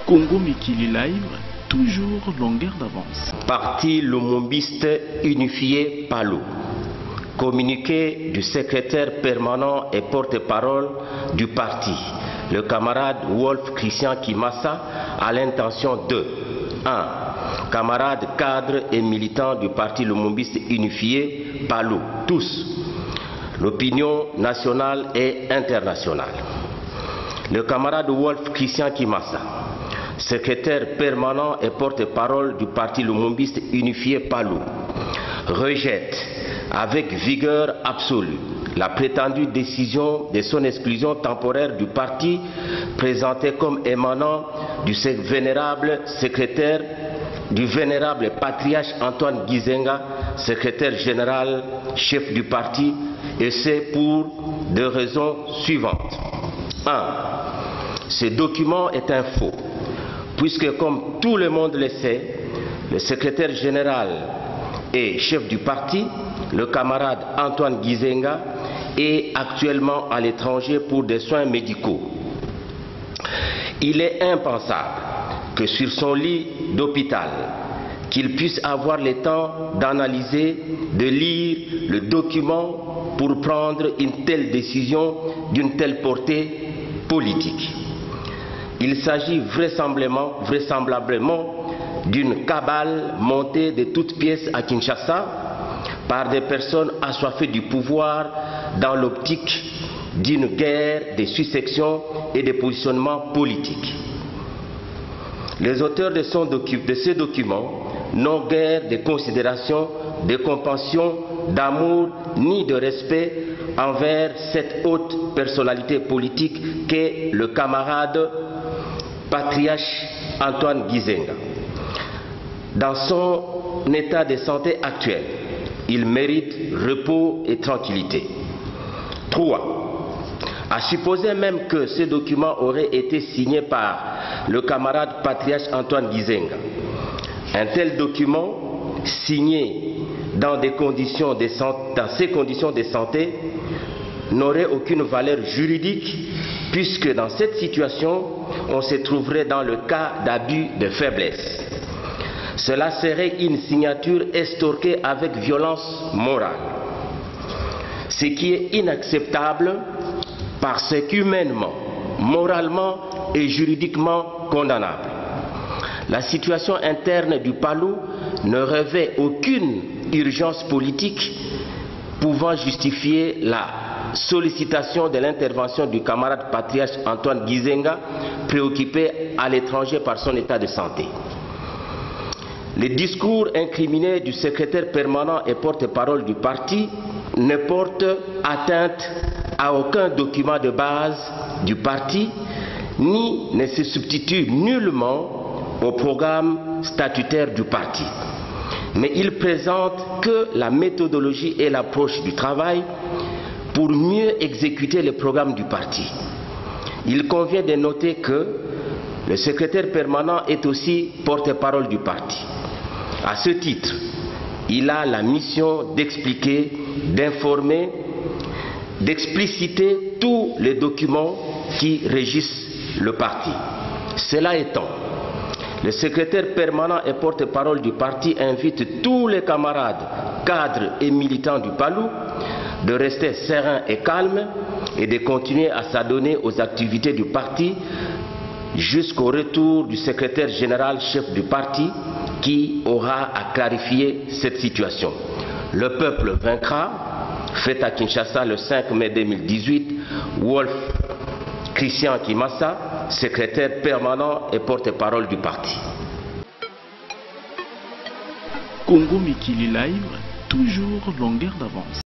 Congo Mikili Live, toujours longueur d'avance. Parti lumumbiste unifié PALU. Communiqué du secrétaire permanent et porte-parole du parti, le camarade Wolf Christian Kimassa, à l'intention de 1. Camarades cadres et militants du parti lumumbiste unifié PALU, tous. L'opinion nationale et internationale. Le camarade Wolf Christian Kimassa, secrétaire permanent et porte-parole du parti lumumbiste unifié PALU, rejette avec vigueur absolue la prétendue décision de son exclusion temporaire du parti présentée comme émanant du vénérable secrétaire, du vénérable patriarche Antoine Gizenga, secrétaire général, chef du parti, et c'est pour deux raisons suivantes. 1. Ce document est un faux, puisque comme tout le monde le sait, le secrétaire général et chef du parti, le camarade Antoine Gizenga, est actuellement à l'étranger pour des soins médicaux. Il est impensable que sur son lit d'hôpital, qu'il puisse avoir le temps d'analyser, de lire le document pour prendre une telle décision d'une telle portée politique. Il s'agit vraisemblablement d'une cabale montée de toutes pièces à Kinshasa par des personnes assoiffées du pouvoir dans l'optique d'une guerre de succession et de positionnement politique. Les auteurs de ce document n'ont guère de considération, de compassion, d'amour ni de respect envers cette haute personnalité politique qu'est le camarade patriarche Antoine Gizenga. Dans son état de santé actuel, il mérite repos et tranquillité. 3. À supposer même que ce document aurait été signé par le camarade patriarche Antoine Gizenga, un tel document signé dans ces conditions de santé n'aurait aucune valeur juridique, puisque dans cette situation, on se trouverait dans le cas d'abus de faiblesse. Cela serait une signature estorquée avec violence morale, ce qui est inacceptable parce qu'humainement, moralement et juridiquement condamnable. La situation interne du PALU ne revêt aucune urgence politique pouvant justifier la sollicitation de l'intervention du camarade patriarche Antoine Gizenga, préoccupé à l'étranger par son état de santé. Les discours incriminés du secrétaire permanent et porte-parole du parti ne portent atteinte à aucun document de base du parti, ni ne se substituent nullement au programme statutaire du parti. Mais ils présentent que la méthodologie et l'approche du travail pour mieux exécuter le programme du parti. Il convient de noter que le secrétaire permanent est aussi porte-parole du parti. À ce titre, il a la mission d'expliquer, d'informer, d'expliciter tous les documents qui régissent le parti. Cela étant, le secrétaire permanent et porte-parole du parti invite tous les camarades, cadres et militants du PALU de rester sereins et calmes et de continuer à s'adonner aux activités du parti jusqu'au retour du secrétaire général chef du parti qui aura à clarifier cette situation. Le peuple vaincra. Fait à Kinshasa le 5 mai 2018, Wolf Christian Kimassa, secrétaire permanent et porte-parole du parti. Congo Mikili Live, toujours longueur d'avance.